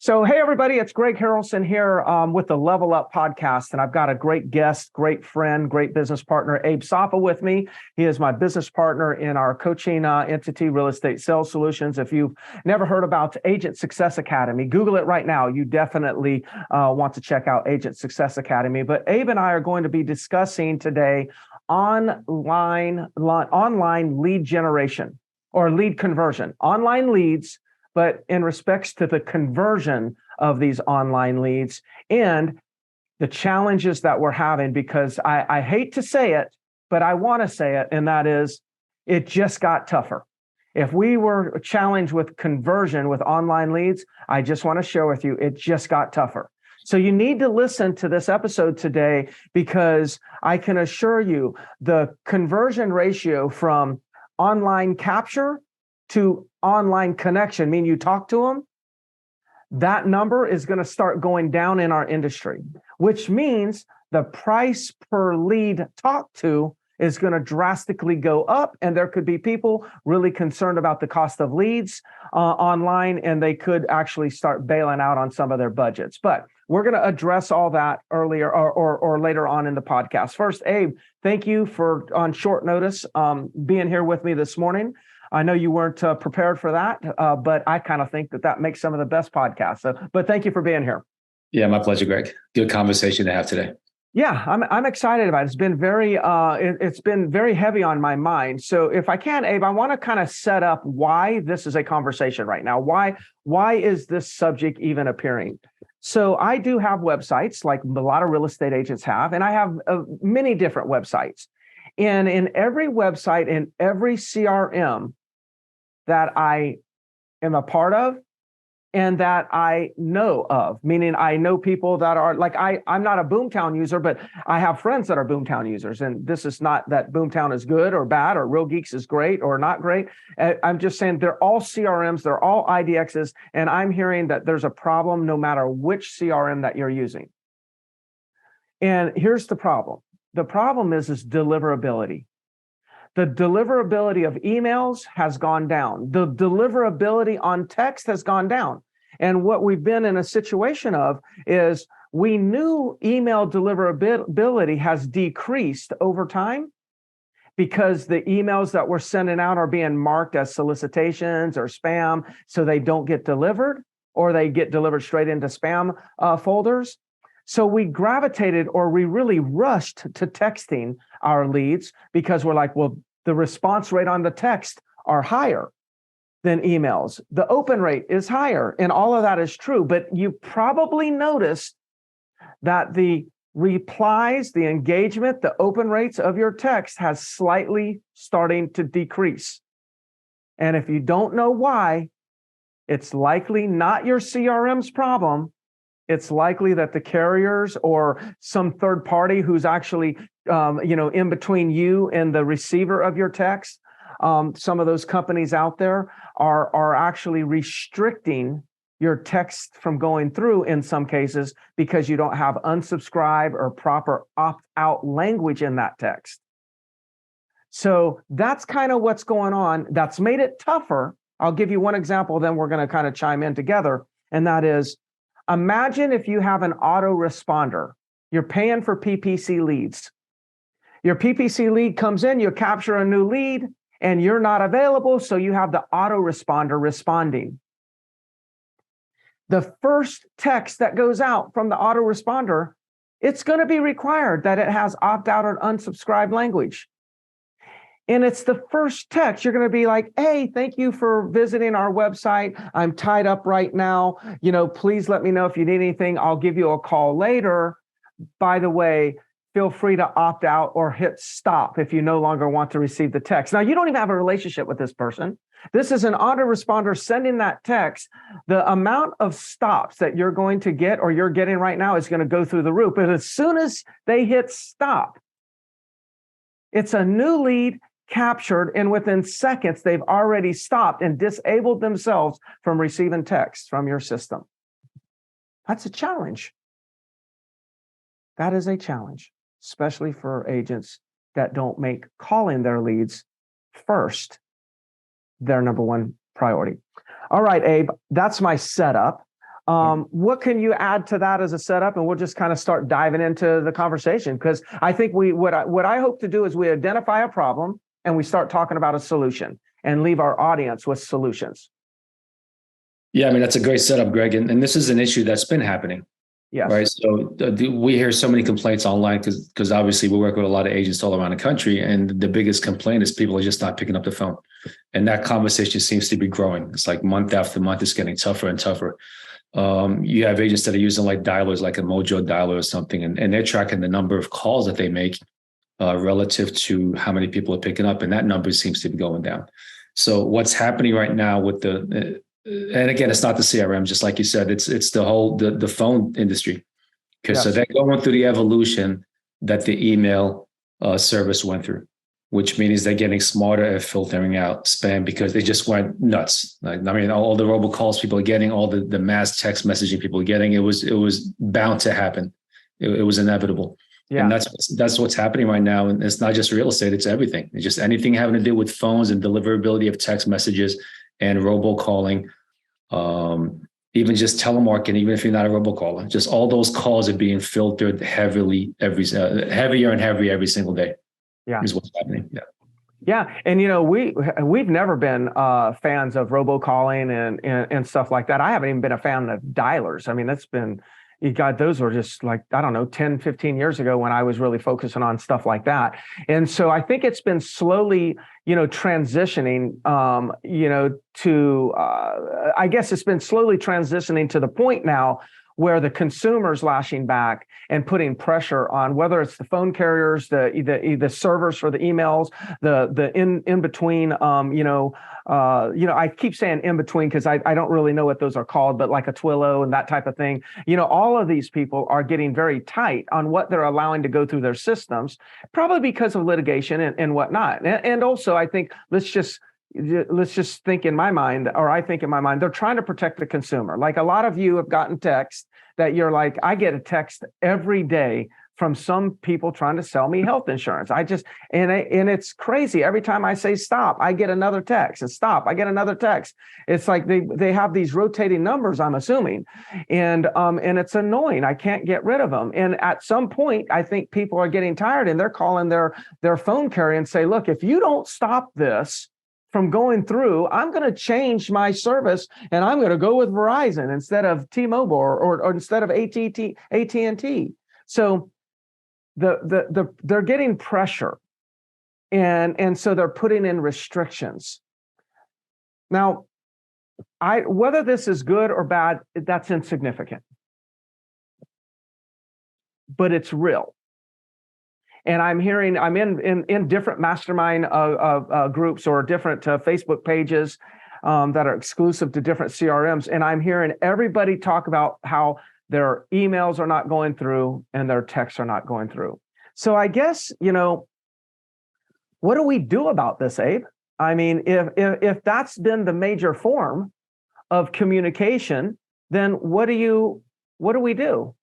So, hey, everybody, it's Greg Harrelson here with the Level Up podcast. And I've got a great guest, great friend, great business partner, Abe Safa with me. He is my business partner in our coaching entity, Real Estate Sales Solutions. If you've never heard about Agent Success Academy, Google it right now. You definitely want to check out Agent Success Academy. But Abe and I are going to be discussing today online lead generation or lead conversion, online leads, but in respects to the conversion of these online leads and the challenges that we're having, because I hate to say it, but I want to say it, and that is, it just got tougher. If we were challenged with conversion with online leads, I just want to share with you, it just got tougher. So you need to listen to this episode today, because I can assure you the conversion ratio from online capture to online connection, meaning you talk to them, that number is going to start going down in our industry, which means the price per lead talked to is going to drastically go up. And there could be people really concerned about the cost of leads online, and they could actually start bailing out on some of their budgets. But we're going to address all that earlier or later on in the podcast. First, Abe, thank you for on short notice being here with me this morning. I know you weren't prepared for that, but I kind of think that makes some of the best podcasts. But thank you for being here. Yeah, my pleasure, Greg. Good conversation to have today. Yeah, I'm excited about it. It's been very heavy on my mind. So if I can, Abe, I want to kind of set up why this is a conversation right now. Why is this subject even appearing? So I do have websites like a lot of real estate agents have, and I have many different websites. And in every website, in every CRM that I am a part of and that I know of, meaning I know people that are like, I'm not a Boomtown user, but I have friends that are Boomtown users. And this is not that Boomtown is good or bad or Real Geeks is great or not great. I'm just saying they're all CRMs, they're all IDXs, and I'm hearing that there's a problem no matter which CRM that you're using. And here's the problem. The problem is deliverability. The deliverability of emails has gone down. The deliverability on text has gone down. And what we've been in a situation of is we knew email deliverability has decreased over time because the emails that we're sending out are being marked as solicitations or spam, so they don't get delivered, or they get delivered straight into spam folders. So we gravitated, or we really rushed to texting our leads because we're like, well, the response rate on the text are higher than emails. The open rate is higher, and all of that is true. But you probably noticed that the replies, the engagement, the open rates of your text has slightly starting to decrease. And if you don't know why, it's likely not your CRM's problem. It's likely that the carriers or some third party who's actually, in between you and the receiver of your text, some of those companies out there are actually restricting your text from going through in some cases because you don't have unsubscribe or proper opt-out language in that text. So that's kind of what's going on. That's made it tougher. I'll give you one example, then we're going to kind of chime in together, and that is, imagine if you have an autoresponder. You're paying for PPC leads. Your PPC lead comes in, you capture a new lead, and you're not available, so you have the autoresponder responding. The first text that goes out from the autoresponder, it's going to be required that it has opt-out or unsubscribe language. And it's the first text. You're going to be like, hey, thank you for visiting our website. I'm tied up right now. Please let me know if you need anything. I'll give you a call later. By the way, feel free to opt out or hit stop if you no longer want to receive the text. Now, you don't even have a relationship with this person. This is an autoresponder sending that text. The amount of stops that you're going to get or you're getting right now is going to go through the roof. But as soon as they hit stop, it's a new lead captured, and within seconds, they've already stopped and disabled themselves from receiving text from your system. That's a challenge. That is a challenge, especially for agents that don't make calling their leads first their number one priority. All right, Abe, that's my setup. What can you add to that as a setup? And we'll just kind of start diving into the conversation, because I think what I hope to do is we identify a problem and we start talking about a solution and leave our audience with solutions. Yeah, I mean, that's a great setup, Greg. And this is an issue that's been happening. Yes. Right. So we hear so many complaints online because obviously we work with a lot of agents all around the country. And the biggest complaint is people are just not picking up the phone. And that conversation seems to be growing. It's like month after month, it's getting tougher and tougher. You have agents that are using like dialers, like a Mojo dialer or something, and they're tracking the number of calls that they make relative to how many people are picking up. And that number seems to be going down. So what's happening right now with and again, it's not the CRM, just like you said, it's the whole, the phone industry. Okay. Yes. So they're going through the evolution that the email service went through, which means they're getting smarter at filtering out spam because they just went nuts. Like, I mean, all the robocalls people are getting, all the mass text messaging people are getting, it was bound to happen. It was inevitable. Yeah. And that's what's happening right now. And it's not just real estate, it's everything. It's just anything having to do with phones and deliverability of text messages and robocalling, even just telemarketing, even if you're not a robocaller, just all those calls are being filtered heavier and heavier every single day. Yeah, is what's happening. Yeah. Yeah. And, we've never been fans of robocalling and stuff like that. I haven't even been a fan of dialers. I mean, those were just like, I don't know, 10, 15 years ago when I was really focusing on stuff like that. And so I think it's been slowly, transitioning, I guess it's been slowly transitioning to the point now where the consumer's lashing back and putting pressure on, whether it's the phone carriers, the servers for the emails, the in between, I keep saying in between because I don't really know what those are called, but like a Twilio and that type of thing. All of these people are getting very tight on what they're allowing to go through their systems, probably because of litigation and whatnot. And also, I think let's just think in my mind, or I think in my mind, they're trying to protect the consumer. Like a lot of you have gotten text that you're like, I get a text every day from some people trying to sell me health insurance. And it's crazy. Every time I say stop, I get another text, and stop, I get another text. It's like they have these rotating numbers, I'm assuming. And it's annoying. I can't get rid of them. And at some point, I think people are getting tired and they're calling their phone carrier and say, look, if you don't stop this from going through, I'm going to change my service and I'm going to go with Verizon instead of T-Mobile or instead of AT&T. So they're getting pressure, and so they're putting in restrictions. Now, whether this is good or bad, that's insignificant, but it's real. And I'm in different mastermind groups or different Facebook pages that are exclusive to different CRMs. And I'm hearing everybody talk about how their emails are not going through and their texts are not going through. So I guess, what do we do about this, Abe? I mean, if that's been the major form of communication, then what do we do?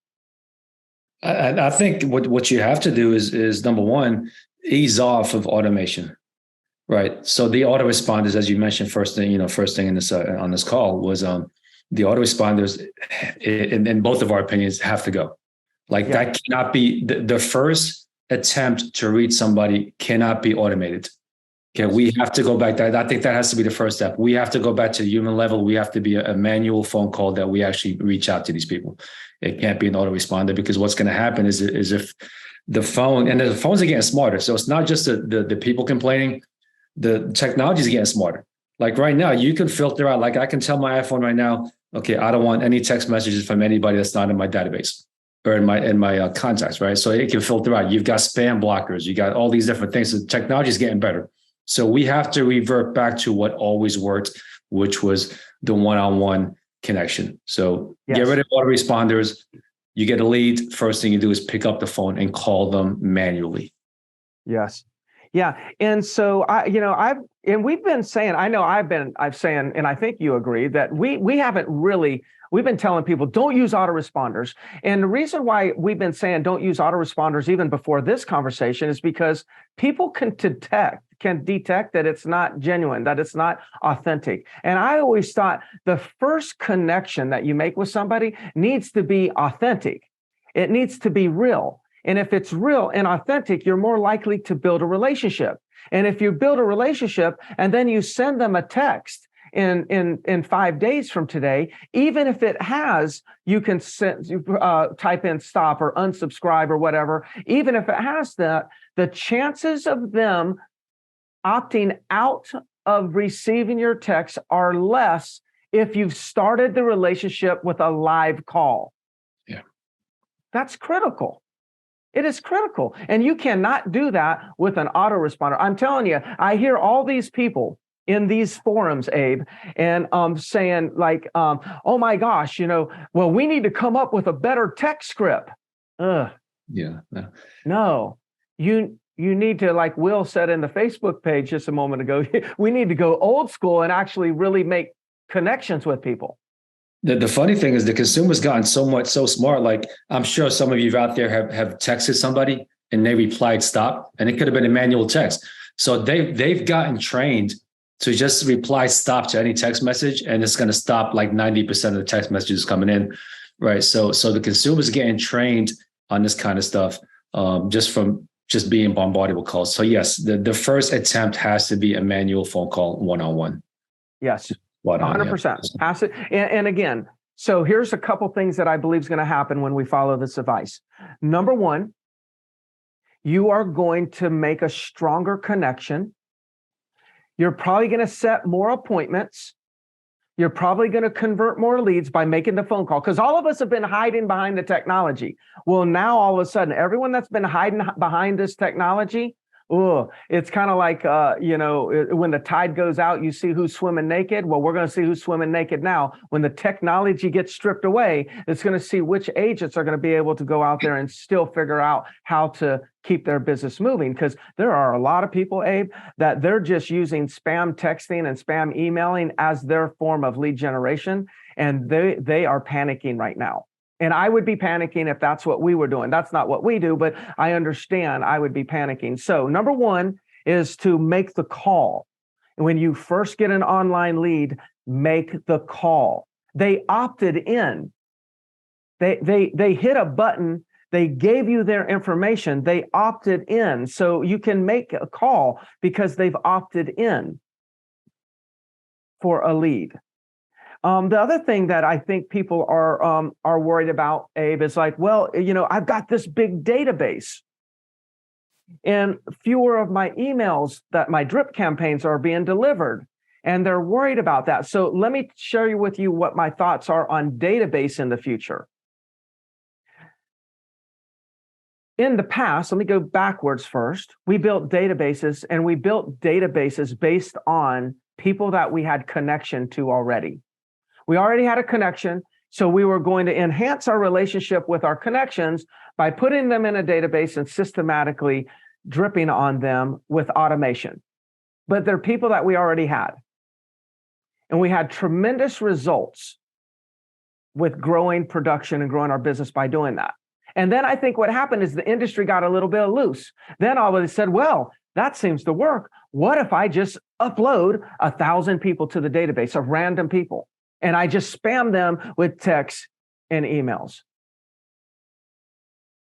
I think what you have to do is number one, ease off of automation, right? So the autoresponders, as you mentioned, first thing in this on this call was the autoresponders, in both of our opinions, have to go. Like that cannot be the first attempt to reach somebody cannot be automated. Okay, we have to go back. I think that has to be the first step. We have to go back to the human level. We have to be a manual phone call that we actually reach out to these people. It can't be an autoresponder, because what's going to happen is if the phone, and the phones are getting smarter. So it's not just the people complaining, the technology is getting smarter. Like right now, you can filter out, like I can tell my iPhone right now, okay, I don't want any text messages from anybody that's not in my database or in my contacts, right? So it can filter out. You've got spam blockers. You got all these different things. The technology is getting better. So we have to revert back to what always worked, which was the one-on-one connection. So Get rid of autoresponders. You get a lead. First thing you do is pick up the phone and call them manually. Yes. Yeah. And so we've been saying, I'm saying, and I think you agree that we haven't really, we've been telling people don't use autoresponders. And the reason why we've been saying don't use autoresponders even before this conversation is because people can detect that it's not genuine, that it's not authentic. And I always thought the first connection that you make with somebody needs to be authentic. It needs to be real. And if it's real and authentic, you're more likely to build a relationship. And if you build a relationship and then you send them a text in 5 days from today, even if it has, you can type in stop or unsubscribe or whatever, even if it has that, the chances of them opting out of receiving your text are less if you've started the relationship with a live call. Yeah. That's critical. It is critical. And you cannot do that with an autoresponder. I'm telling you, I hear all these people in these forums, Abe, and saying like, oh my gosh, well, we need to come up with a better text script. Ugh. Yeah. No, you need to, like Will said in the Facebook page just a moment ago, we need to go old school and actually really make connections with people. The funny thing is the consumer's gotten so smart. Like I'm sure some of you out there have texted somebody and they replied stop, and it could have been a manual text. So they've gotten trained to just reply stop to any text message, and it's going to stop like 90% of the text messages coming in, right? So the consumer's getting trained on this kind of stuff just from being bombarded with calls. So yes, the first attempt has to be a manual phone call one-on-one. Yes. 100%. And again, so here's a couple things that I believe is going to happen when we follow this advice. Number one, you are going to make a stronger connection. You're probably going to set more appointments. You're probably going to convert more leads by making the phone call, because all of us have been hiding behind the technology. Well, now all of a sudden, everyone that's been hiding behind this technology, it's kind of like, when the tide goes out, you see who's swimming naked. Well, we're going to see who's swimming naked now. When the technology gets stripped away, it's going to see which agents are going to be able to go out there and still figure out how to keep their business moving. Because there are a lot of people, Abe, that they're just using spam texting and spam emailing as their form of lead generation. And they are panicking right now. And I would be panicking if that's what we were doing. That's not what we do, but I understand I would be panicking. So number one is to make the call. When you first get an online lead, make the call. They opted in. They hit a button. They gave you their information. They opted in. So you can make a call because they've opted in for a lead. The other thing that I think people are worried about, Abe, is like, well, I've got this big database, and fewer of my emails that my drip campaigns are being delivered, and they're worried about that. So let me share with you what my thoughts are on database in the future. In the past, let me go backwards first. We built databases, and we built databases based on people that we had connection to already. We already had a connection, so we were going to enhance our relationship with our connections by putting them in a database and systematically dripping on them with automation. But they're people that we already had. And we had tremendous results with growing production and growing our business by doing that. And then I think what happened is the industry got a little bit loose. Then all of a sudden said, well, that seems to work. What if I just upload 1,000 people to the database of random people? And I just spam them with texts and emails.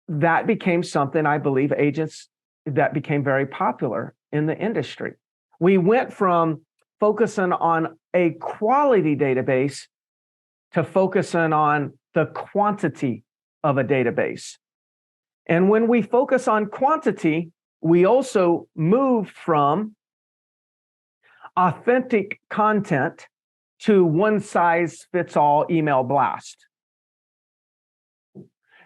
That became something, I believe, that became very popular in the industry. We went from focusing on a quality database to focusing on the quantity of a database. And when we focus on quantity, we also move from authentic content to one-size-fits-all email blast.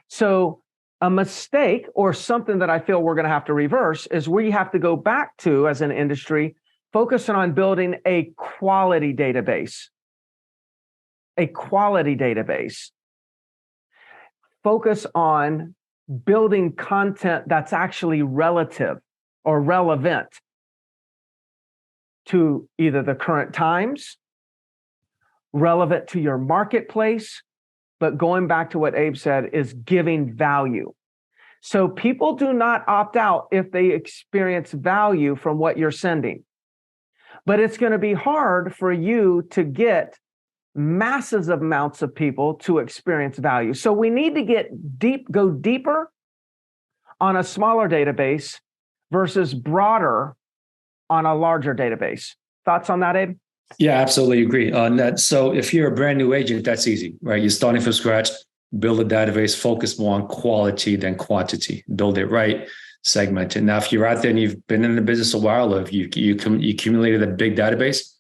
So a mistake, or something that I feel we're going to have to reverse, is we have to go back to, as an industry, focusing on building a quality database. A quality database. Focus on building content that's actually relative or relevant to either the current times relevant to your marketplace, but going back to what Abe said, is giving value. So people do not opt out if they experience value from what you're sending. But it's going to be hard for you to get masses of amounts of people to experience value. So we need to go deeper on a smaller database versus broader on a larger database. Thoughts on that, Abe? Yeah, absolutely agree on that. So if you're a brand new agent, that's easy, right? You're starting from scratch, build a database, focus more on quality than quantity, build it right, segment it. Now, if you're out there and you've been in the business a while, or if you accumulated a big database,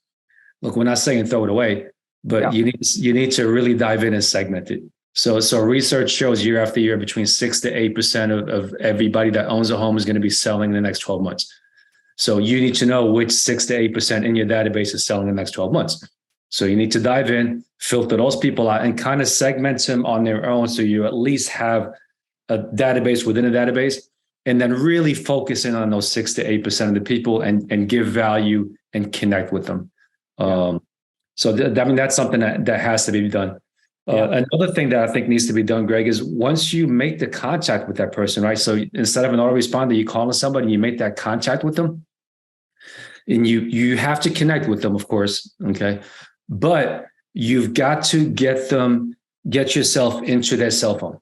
look, we're not saying throw it away, but you need to really dive in and segment it. So research shows year after year between 6 to 8% of everybody that owns a home is going to be selling in the next 12 months. So you need to know which 6 to 8% in your database is selling in the next 12 months. So you need to dive in, filter those people out, and kind of segment them on their own. So you at least have a database within a database, and then really focus in on those 6 to 8% of the people and give value and connect with them. That's something that has to be done. Another thing that I think needs to be done, Greg, is once you make the contact with that person, right? So instead of an autoresponder, you call somebody and you make that contact with them, and you have to connect with them, of course, okay? But you've got to get yourself into their cell phone.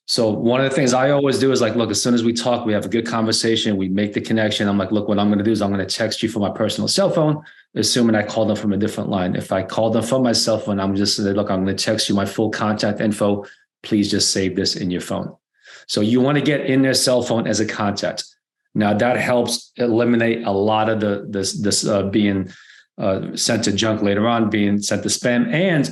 So one of the things I always do is like, look, as soon as we talk, we have a good conversation, we make the connection. I'm like, look, what I'm going to do is I'm going to text you from my personal cell phone, assuming I call them from a different line. If I call them from my cell phone, I'm just saying, look, I'm going to text you my full contact info. Please just save this in your phone. So you want to get in their cell phone as a contact. Now that helps eliminate a lot of this being sent to junk later on, being sent to spam, and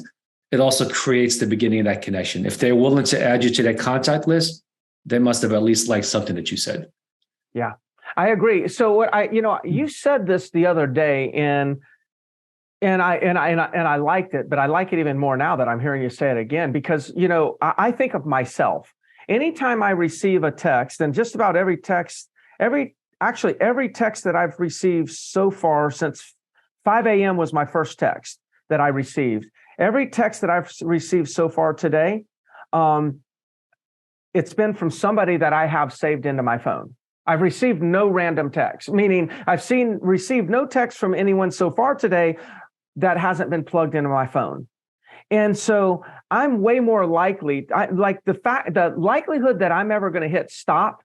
it also creates the beginning of that connection. If they're willing to add you to their contact list, they must have at least liked something that you said. Yeah, I agree. So you said this the other day, and I liked it, but I like it even more now that I'm hearing you say it again, because I think of myself. Anytime I receive a text, and just about every text that I've received so far since 5 a.m. was my first text that I received. Every text that I've received so far today, it's been from somebody that I have saved into my phone. I've received no random text, meaning I've received no text from anyone so far today that hasn't been plugged into my phone. And so I'm way more likely, the likelihood that I'm ever going to hit stop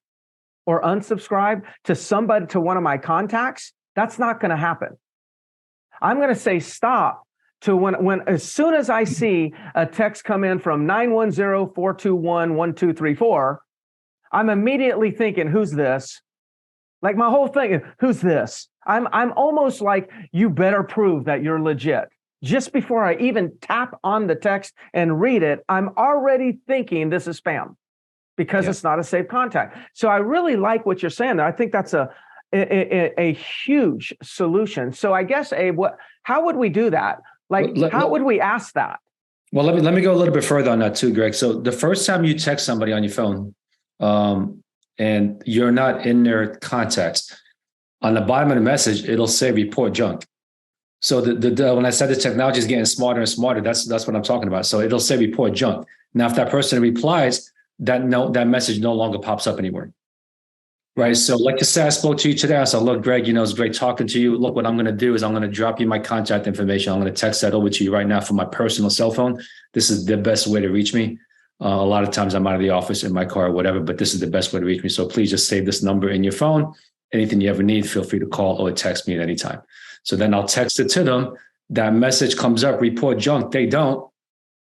or unsubscribe to one of my contacts, that's not going to happen. I'm going to say stop to when as soon as I see a text come in from 910-421-1234, I'm immediately thinking, who's this? Like my whole thing, who's this? I'm almost like, you better prove that you're legit. Just before I even tap on the text and read it, I'm already thinking this is spam because it's not a saved contact. So I really like what you're saying there. I think that's a huge solution. So I guess, Abe, how would we do that? How would we ask that? Well, let me go a little bit further on that too, Greg. So the first time you text somebody on your phone, and you're not in their contacts, on the bottom of the message, it'll say report junk. So when I said the technology is getting smarter and smarter, that's what I'm talking about. So it'll say report junk. Now, if that person replies, that message no longer pops up anymore. Right. So like you said, I spoke to you today. I said, look, Greg, it's great talking to you. Look, what I'm going to do is I'm going to drop you my contact information. I'm going to text that over to you right now from my personal cell phone. This is the best way to reach me. A lot of times I'm out of the office in my car or whatever, but this is the best way to reach me. So please just save this number in your phone. Anything you ever need, feel free to call or text me at any time. So then I'll text it to them. That message comes up, report junk. They don't.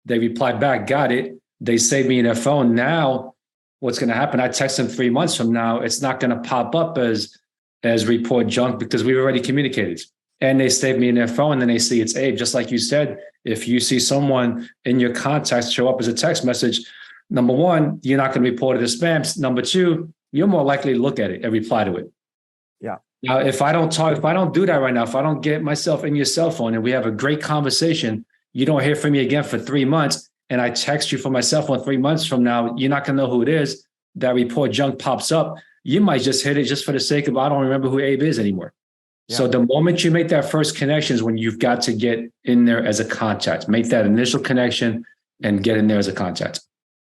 They reply back, got it. They save me in their phone. Now, what's going to happen? I text them 3 months from now. It's not going to pop up as report junk because we've already communicated. And they save me in their phone and they see it's Abe. Just like you said, if you see someone in your contacts show up as a text message, number one, you're not going to report it as spam. Number two, you're more likely to look at it and reply to it. Yeah. Now, if I don't do that right now, if I don't get myself in your cell phone and we have a great conversation, you don't hear from me again for 3 months, and I text you from my cell phone 3 months from now, you're not going to know who it is. That report junk pops up. You might just hit it just for the sake of, I don't remember who Abe is anymore. So the moment you make that first connection is when you've got to get in there as a contact, make that initial connection and get in there as a contact.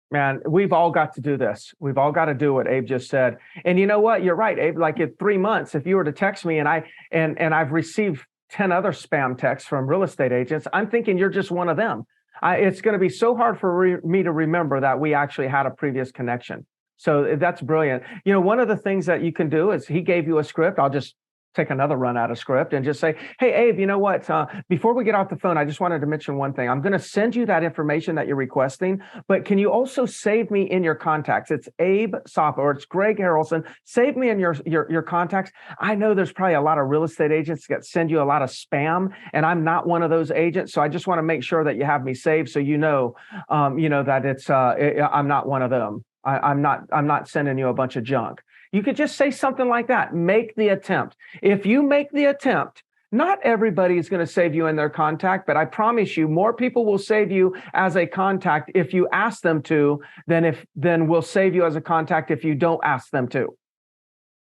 Man, we've all got to do this. We've all got to do what Abe just said. And you know what? You're right, Abe. Like in 3 months, if you were to text me and I've received 10 other spam texts from real estate agents, I'm thinking you're just one of them. It's going to be so hard for me to remember that we actually had a previous connection. So that's brilliant. You know, one of the things that you can do is he gave you a script. I'll just take another run out of script and just say, hey, Abe, you know what? Before we get off the phone, I just wanted to mention one thing. I'm going to send you that information that you're requesting, but can you also save me in your contacts? It's Abe Sapa or it's Greg Harrelson. Save me in your contacts. I know there's probably a lot of real estate agents that send you a lot of spam, and I'm not one of those agents. So I just want to make sure that you have me saved so you know that it's I'm not one of them. I'm not sending you a bunch of junk. You could just say something like that. Make the attempt. If you make the attempt, not everybody is going to save you in their contact, but I promise you more people will save you as a contact if you ask them to than will save you as a contact if you don't ask them to.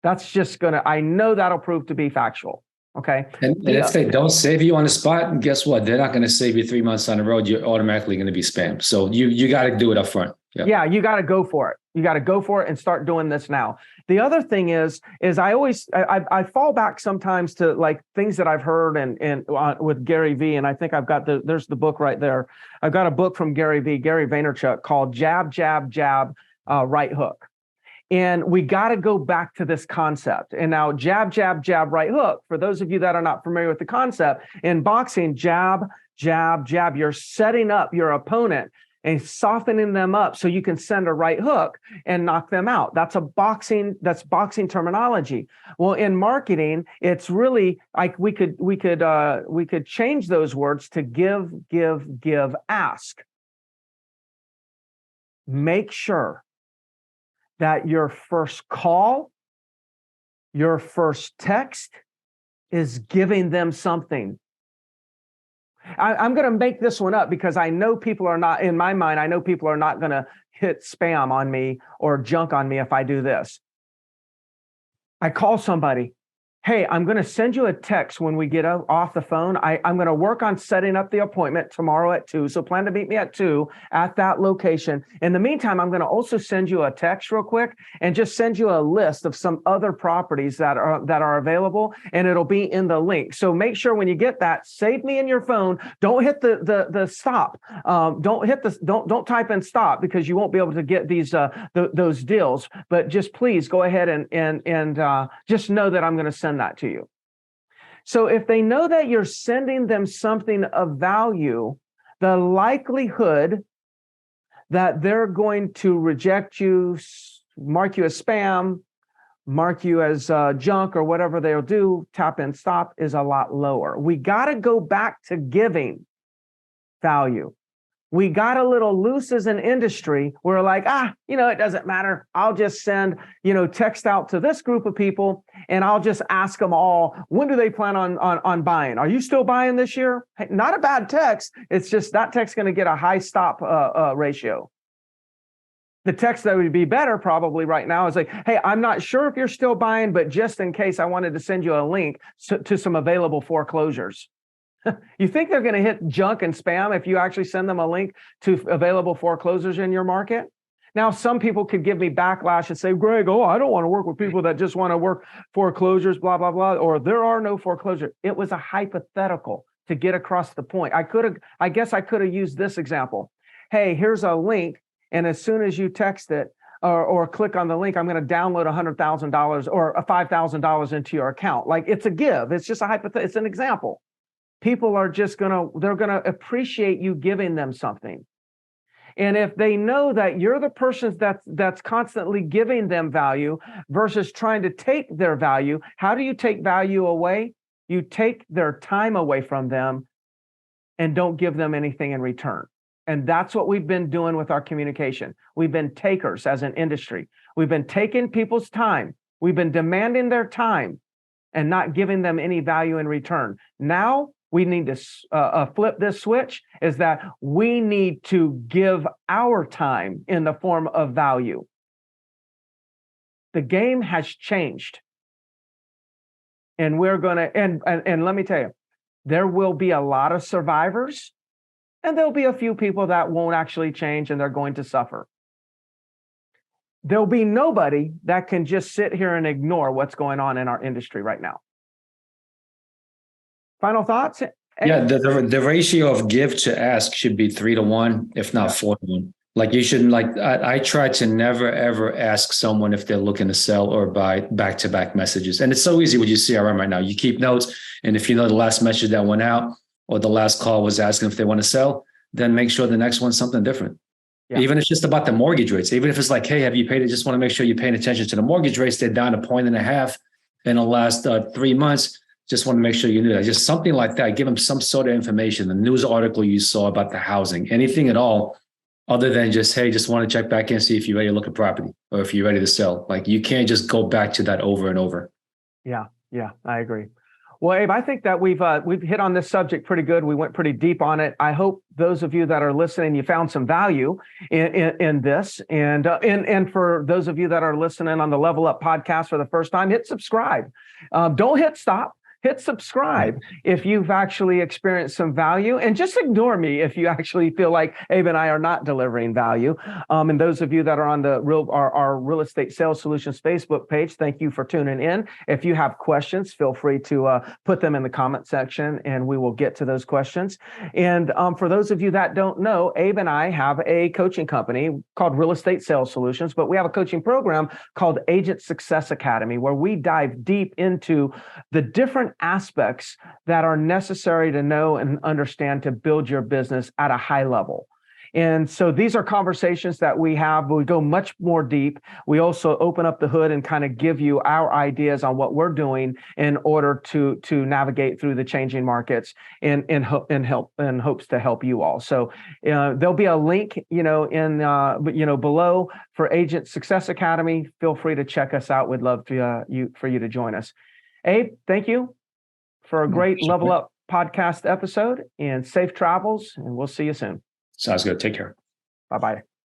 That's just I know that'll prove to be factual. Okay. And if they don't save you on the spot, guess what? They're not going to save you 3 months down the road. You're automatically going to be spammed. So you got to do it up front. Yeah, you got to go for it. You got to go for it and start doing this now. The other thing is I fall back sometimes to like things that I've heard and with Gary V. And I think I've got there's the book right there. I've got a book from Gary Vaynerchuk called Jab, Jab, Jab, Right Hook. And we got to go back to this concept. And now jab, jab, jab, right hook. For those of you that are not familiar with the concept, in boxing, jab, jab, jab, you're setting up your opponent and softening them up so you can send a right hook and knock them out. That's boxing terminology. Well, in marketing, it's really like we could change those words to give, ask. Make sure that your first call, your first text is giving them something. I'm going to make this one up because I know people are not, in my mind, I know people are not going to hit spam on me or junk on me if I do this. I call somebody. Hey, I'm going to send you a text when we get off the phone. I'm going to work on setting up the appointment tomorrow at 2. So plan to meet me at 2 at that location. In the meantime, I'm going to also send you a text real quick and just send you a list of some other properties that are available, and it'll be in the link. So make sure when you get that, save me in your phone. Don't hit the stop. Don't type in stop because you won't be able to get those deals. But just please go ahead and just know that I'm going to send that to you. So if they know that you're sending them something of value, the likelihood that they're going to reject you, mark you as spam, mark you as junk or whatever they'll do, tap and stop, is a lot lower. We got to go back to giving value. We got a little loose as an industry. We're like, it doesn't matter. I'll just send, text out to this group of people and I'll just ask them all, when do they plan on buying? Are you still buying this year? Hey, not a bad text. It's just that text going to get a high stop ratio. The text that would be better probably right now is like, hey, I'm not sure if you're still buying, but just in case, I wanted to send you a link to some available foreclosures. You think they're going to hit junk and spam if you actually send them a link to available foreclosures in your market? Now, some people could give me backlash and say, Greg, I don't want to work with people that just want to work foreclosures, blah, blah, blah, or there are no foreclosures. It was a hypothetical to get across the point. I guess I could have used this example. Hey, here's a link. And as soon as you text it or click on the link, I'm going to download $100,000 or $5,000 into your account. Like it's a give. It's just a hypothetical. It's an example. People are just they're going to appreciate you giving them something. And if they know that you're the person that's constantly giving them value versus trying to take their value, how do you take value away? You take their time away from them and don't give them anything in return. And that's what we've been doing with our communication. We've been takers as an industry. We've been taking people's time. We've been demanding their time and not giving them any value in return. Now, we need to flip this switch, is that we need to give our time in the form of value. The game has changed. And we're going to, and let me tell you, there will be a lot of survivors, and there'll be a few people that won't actually change and they're going to suffer. There'll be nobody that can just sit here and ignore what's going on in our industry right now. Final thoughts? Yeah, the ratio of give to ask should be 3-to-1, if not 4-to-1. Like you shouldn't I try to never, ever ask someone if they're looking to sell or buy back-to-back messages. And it's so easy with your CRM right now. You keep notes. And if you know the last message that went out or the last call was asking if they want to sell, then make sure the next one's something different. Yeah. Even if it's just about the mortgage rates, even if it's like, hey, have you paid it? Just want to make sure you're paying attention to the mortgage rates. They're down 1.5 points in the last 3 months. Just want to make sure you knew that. Just something like that. Give them some sort of information, the news article you saw about the housing, anything at all, other than just, hey, just want to check back in, see if you're ready to look at property or if you're ready to sell. Like you can't just go back to that over and over. Yeah, I agree. Well, Abe, I think that we've hit on this subject pretty good. We went pretty deep on it. I hope those of you that are listening, you found some value in this. And for those of you that are listening on the Level Up podcast for the first time, hit subscribe. Don't hit stop. Hit subscribe if you've actually experienced some value, and just ignore me if you actually feel like Abe and I are not delivering value. And those of you that are on our Real Estate Sales Solutions Facebook page, thank you for tuning in. If you have questions, feel free to put them in the comment section, and we will get to those questions. And for those of you that don't know, Abe and I have a coaching company called Real Estate Sales Solutions, but we have a coaching program called Agent Success Academy, where we dive deep into the different aspects that are necessary to know and understand to build your business at a high level. And so these are conversations that we have, but we go much more deep. We also open up the hood and kind of give you our ideas on what we're doing in order to navigate through the changing markets in hopes to help you all. So there'll be a link, below for Agent Success Academy. Feel free to check us out. We'd love for you to join us. Abe, thank you for a great Level Up podcast episode, and safe travels, and we'll see you soon. Sounds good. Take care. Bye-bye.